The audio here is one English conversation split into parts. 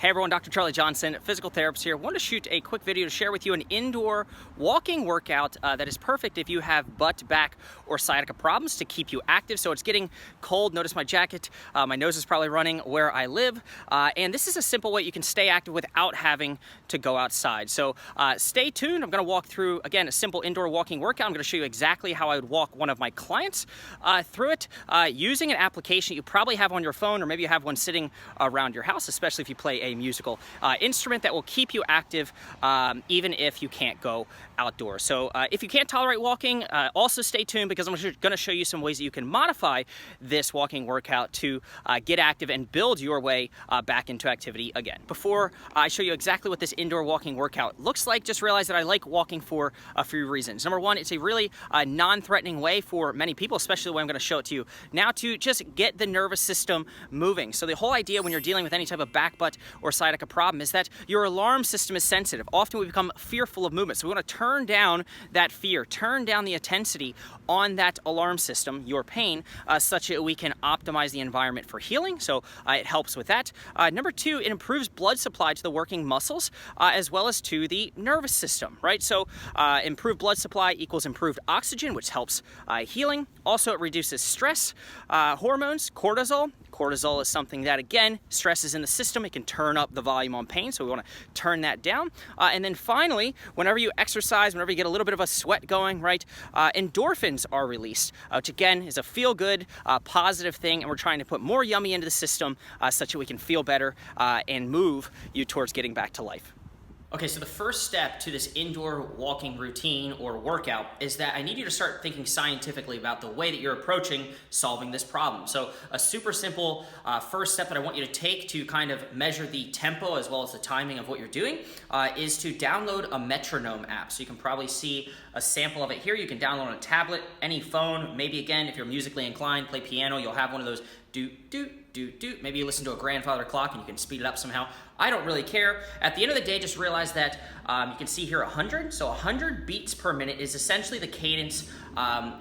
Hey everyone, Dr. Charlie Johnson, physical therapist here. I wanted to shoot a quick video to share with you an indoor walking workout that is perfect if you have butt, back, or sciatica problems to keep you active. So it's getting cold. Notice my jacket. My nose is probably running where I live. And this is a simple way you can stay active without having to go outside. So stay tuned. I'm going to walk through, again, a simple indoor walking workout. I'm going to show you exactly how I would walk one of my clients through it using an application you probably have on your phone, or maybe you have one sitting around your house, especially if you play a musical instrument that will keep you active even if you can't go outdoors. So if you can't tolerate walking, also stay tuned because I'm going to show you some ways that you can modify this walking workout to get active and build your way back into activity again. Before I show you exactly what this indoor walking workout looks like, just realize that I like walking for a few reasons. Number one, it's a really non-threatening way for many people, especially the way I'm going to show it to you now, to just get the nervous system moving. So the whole idea when you're dealing with any type of back, butt, or sciatica problem is that your alarm system is sensitive. Often we become fearful of movement. So we want to turn down that fear, turn down the intensity on that alarm system, your pain, such that we can optimize the environment for healing. So it helps with that. Number two, it improves blood supply to the working muscles as well as to the nervous system, right? So improved blood supply equals improved oxygen, which helps healing. Also, it reduces stress hormones, cortisol. Cortisol is something that, again, stresses in the system. It can turn up the volume on pain, so we want to turn that down. And then finally, whenever you exercise, whenever you get a little bit of a sweat going, right, endorphins are released, which again is a feel-good, positive thing, and we're trying to put more yummy into the system such that we can feel better and move you towards getting back to life. Okay, so the first step to this indoor walking routine or workout is that I need you to start thinking scientifically about the way that you're approaching solving this problem. So a super simple first step that I want you to take to kind of measure the tempo as well as the timing of what you're doing is to download a metronome app. So you can probably see a sample of it here. You can download on a tablet, any phone, maybe again, if you're musically inclined, play piano, you'll have one of those do. Maybe you listen to a grandfather clock and you can speed it up somehow. I don't really care. At the end of the day, just realize that you can see here 100. So 100 beats per minute is essentially the cadence,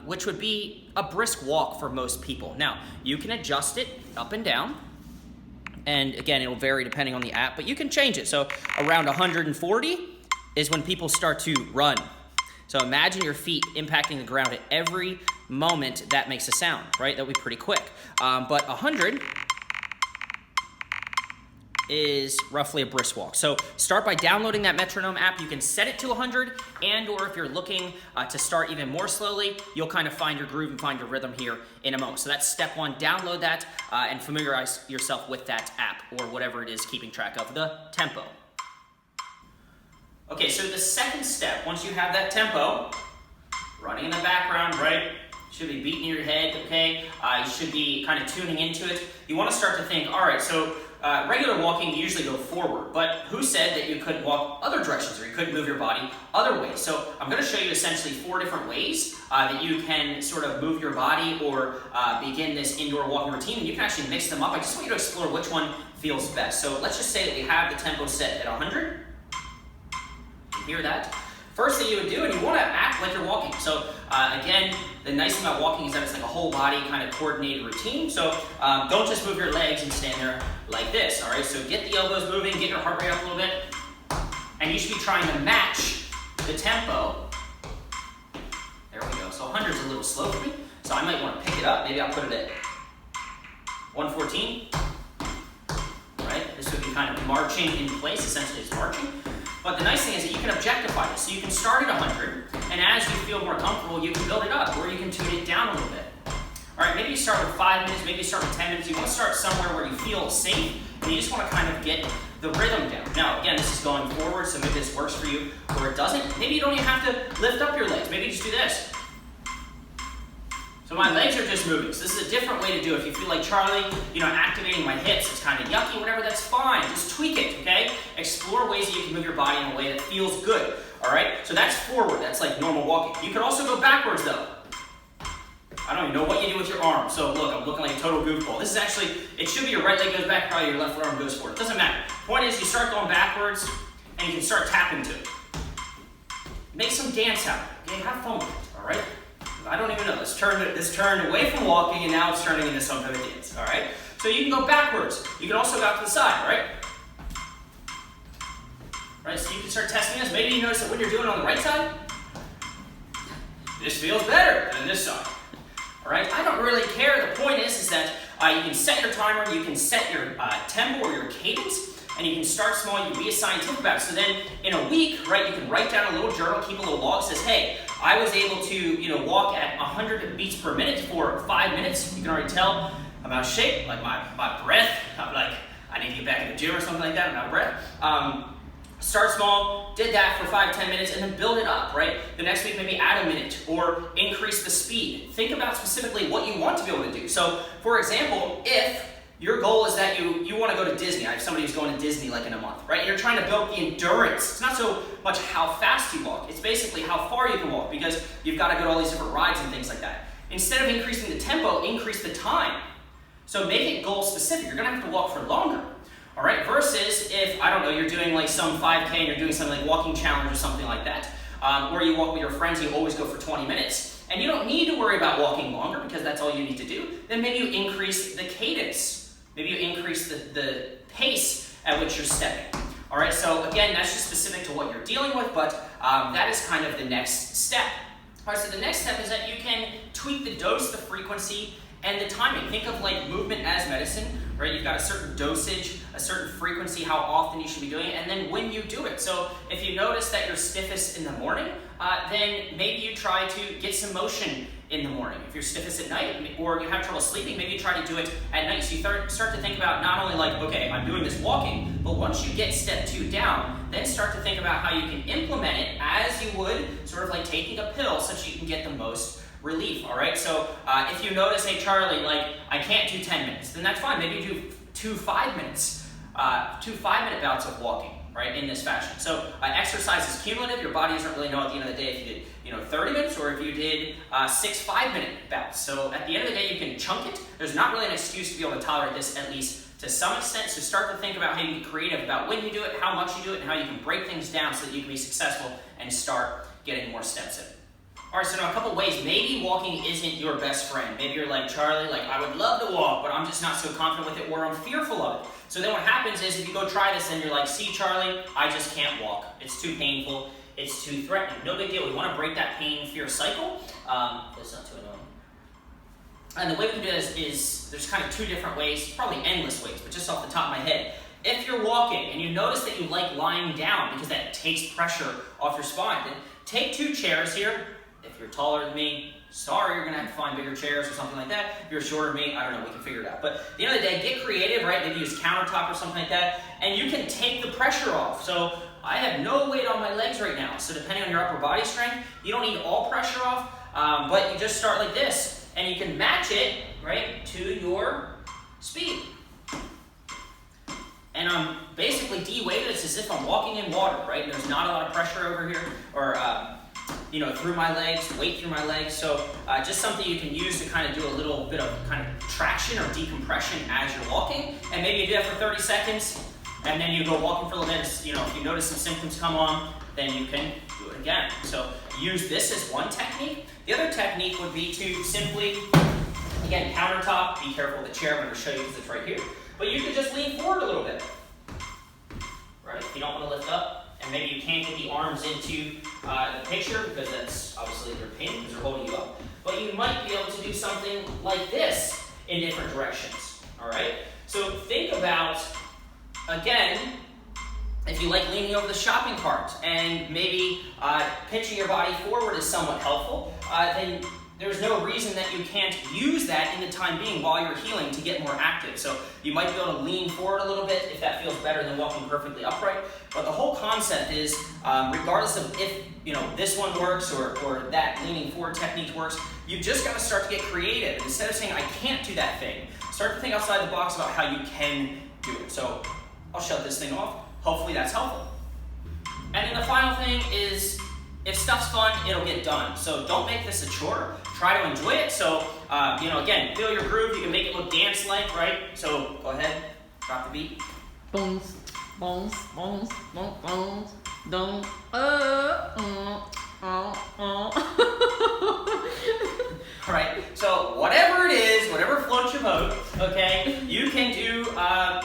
which would be a brisk walk for most people. Now, you can adjust it up and down. And again, it'll vary depending on the app, but you can change it. So around 140 is when people start to run. So imagine your feet impacting the ground at every moment that makes a sound, right? That would be pretty quick. But 100 is roughly a brisk walk. So start by downloading that metronome app. You can set it to 100, and or if you're looking to start even more slowly, you'll kind of find your groove and find your rhythm here in a moment. So that's step one. Download that and familiarize yourself with that app or whatever it is keeping track of the tempo. Okay, so the second step, once you have that tempo running in the background, right? Should be beating your head, okay? You should be kind of tuning into it. You want to start to think, all right, so regular walking, you usually go forward, but who said that you couldn't walk other directions or you couldn't move your body other ways? So I'm going to show you essentially 4 different ways that you can sort of move your body or begin this indoor walking routine, and you can actually mix them up. I just want you to explore which one feels best. So let's just say that we have the tempo set at 100. Hear that? First thing you would do, and you want to act like you're walking. So again, the nice thing about walking is that it's like a whole body kind of coordinated routine. So don't just move your legs and stand there like this, all right? So get the elbows moving, get your heart rate up a little bit, and you should be trying to match the tempo. There we go. So 100 is a little slow for me, so I might want to pick it up. Maybe I'll put it at 114, right? This would be kind of marching in place, essentially it's marching. But the nice thing is that you can objectify this. So you can start at 100, and as you feel more comfortable, you can build it up, or you can tune it down a little bit. All right, maybe you start with 5 minutes, maybe you start with 10 minutes. You want to start somewhere where you feel safe, and you just want to kind of get the rhythm down. Now, again, this is going forward, so maybe this works for you, or it doesn't. Maybe you don't even have to lift up your legs. Maybe you just do this. So my legs are just moving. So this is a different way to do it. If you feel like, Charlie, activating my hips, it's kind of yucky, whatever, that's fine. Just tweak it, okay? Explore ways that you can move your body in a way that feels good, all right? So that's forward. That's like normal walking. You can also go backwards, though. I don't even know what you do with your arm. So look, I'm looking like a total goofball. This is actually, it should be your right leg goes back, probably your left arm goes forward. It doesn't matter. Point is, you start going backwards, and you can start tapping to it. Make some dance out of it, okay? Have fun with it, all right? I don't even know. This turned away from walking, and now it's turning into some kind of dance, all right? So you can go backwards. You can also go out to the side, right? can start testing this. Maybe you notice that when you're doing it on the right side, this feels better than this side. All right, I don't really care. The point is that you can set your timer, you can set your tempo or your cadence, and you can start small, you can be a scientific about it. So then in a week, right, you can write down a little journal, keep a little log, says, hey, I was able to, walk at 100 beats per minute for 5 minutes. You can already tell I'm out of shape, like my breath, I'm like, I need to get back in the gym or something like that, I'm out of breath. Start small, did that for 5-10 minutes, and then build it up, right? The next week, maybe add a minute or increase the speed. Think about specifically what you want to be able to do. So, for example, if your goal is that you want to go to Disney, I have somebody who's going to Disney like in a month, right? You're trying to build the endurance. It's not so much how fast you walk, it's basically how far you can walk, because you've got to go to all these different rides and things like that. Instead of increasing the tempo, increase the time. So make it goal specific. You're gonna have to walk for longer. All right, versus if, I don't know, you're doing like some 5K and you're doing something like walking challenge or something like that, or you walk with your friends, you always go for 20 minutes, and you don't need to worry about walking longer because that's all you need to do, then maybe you increase the cadence. Maybe you increase the pace at which you're stepping. All right, so again, that's just specific to what you're dealing with, but that is kind of the next step. All right, so the next step is that you can tweak the dose, the frequency, and the timing. Think of like movement as medicine, right? You've got a certain dosage, a certain frequency, how often you should be doing it, and then when you do it. So if you notice that you're stiffest in the morning, then maybe you try to get some motion in the morning. If you're stiffest at night, or you have trouble sleeping, maybe you try to do it at night. So you start to think about not only like, okay, I'm doing this walking, but once you get step 2 down, then start to think about how you can implement it as you would sort of like taking a pill, such that you can get the most relief. All right, so if you notice, hey Charlie, like I can't do 10 minutes, then that's fine. Maybe you do 2 5-minute bouts of walking, right, in this fashion. So exercise is cumulative. Your body doesn't really know at the end of the day if you did 30 minutes or if you did 6 5-minute bouts. So at the end of the day, you can chunk it. There's not really an excuse to be able to tolerate this, at least to some extent. So start to think about how you can get creative about when you do it, how much you do it, and how you can break things down so that you can be successful and start getting more steps in. All right, so now a couple ways. Maybe walking isn't your best friend. Maybe you're like, Charlie, like I would love to walk, but I'm just not so confident with it, or I'm fearful of it. So then what happens is if you go try this and you're like, see Charlie, I just can't walk. It's too painful, it's too threatening. No big deal, we wanna break that pain-fear cycle. It's not too annoying. And the way we can do this is there's kind of 2 different ways, probably endless ways, but just off the top of my head. If you're walking and you notice that you like lying down because that takes pressure off your spine, then take 2 chairs here. If you're taller than me, sorry, you're gonna have to find bigger chairs or something like that. If you're shorter than me, I don't know, we can figure it out. But at the end of the day, get creative, right? Maybe use countertop or something like that, and you can take the pressure off. So I have no weight on my legs right now, so depending on your upper body strength, you don't need all pressure off, but you just start like this, and you can match it, right, to your speed. And I'm basically de-weighted. It's as if I'm walking in water, right? And there's not a lot of pressure over here, or through my legs, weight through my legs. So just something you can use to kind of do a little bit of kind of traction or decompression as you're walking. And maybe you do that for 30 seconds, and then you go walking for a little bit. If you notice some symptoms come on, then you can do it again. So use this as one technique. The other technique would be to simply, again, countertop. Be careful of the chair. I'm going to show you because it's right here. But you could just lean forward a little bit, right? If you don't want to lift up. And maybe you can't get the arms into the picture because that's obviously your pain because they're holding you up. But you might be able to do something like this in different directions, all right? So think about, again, if you like leaning over the shopping cart and maybe pitching your body forward is somewhat helpful, then there's no reason that you can't use that in the time being while you're healing to get more active. So you might be able to lean forward a little bit if that feels better than walking perfectly upright. But the whole concept is, regardless of if this one works or that leaning forward technique works, you've just got to start to get creative. And instead of saying, I can't do that thing, start to think outside the box about how you can do it. So I'll shut this thing off. Hopefully that's helpful. And then the final thing is, if stuff's fun, it'll get done. So don't make this a chore. Try to enjoy it. So, again, feel your groove. You can make it look dance-like, right? So go ahead, drop the beat. Bones, bones, bones, bones, bones, don't. right? So whatever it is, whatever floats your boat, okay, you can do,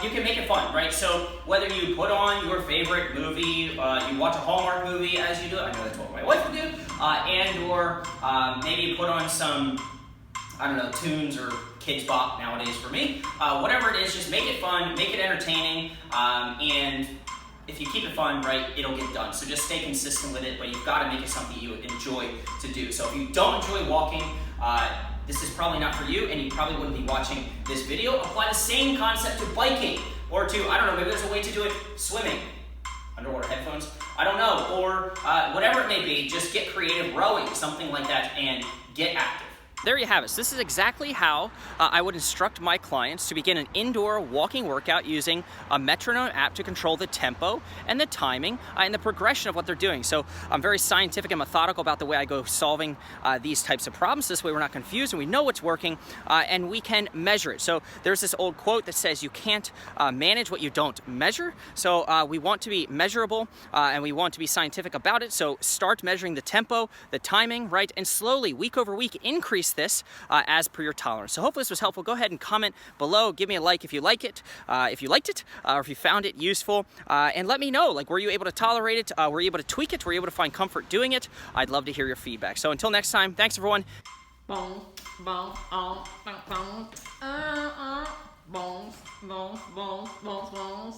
you can make it fun, right? So whether you put on your favorite movie, you watch a Hallmark movie as you do it, I know that's what my wife would do, or maybe you put on some, I don't know, tunes or kids bop nowadays for me. Whatever it is, just make it fun, make it entertaining, and if you keep it fun, right, it'll get done. So just stay consistent with it, but you've got to make it something you enjoy to do. So if you don't enjoy walking, this is probably not for you, and you probably wouldn't be watching this video. Apply the same concept to biking, or to, I don't know, maybe there's a way to do it swimming. Underwater headphones, I don't know, or whatever it may be, just get creative, rowing, something like that, and get active. There you have it. So this is exactly how I would instruct my clients to begin an indoor walking workout using a metronome app to control the tempo and the timing and the progression of what they're doing. So I'm very scientific and methodical about the way I go solving these types of problems. This way we're not confused and we know what's working and we can measure it. So there's this old quote that says you can't manage what you don't measure. So we want to be measurable and we want to be scientific about it. So start measuring the tempo, the timing, right? And slowly, week over week, increase this as per your tolerance. So hopefully this was helpful. Go ahead and comment below. Give me a like if you like it, or if you found it useful, and let me know, like, were you able to tolerate it? Were you able to tweak it? Were you able to find comfort doing it? I'd love to hear your feedback. So until next time, thanks everyone. Bones, bones, bones, bones, bones, bones, bones, bones, bones, bones.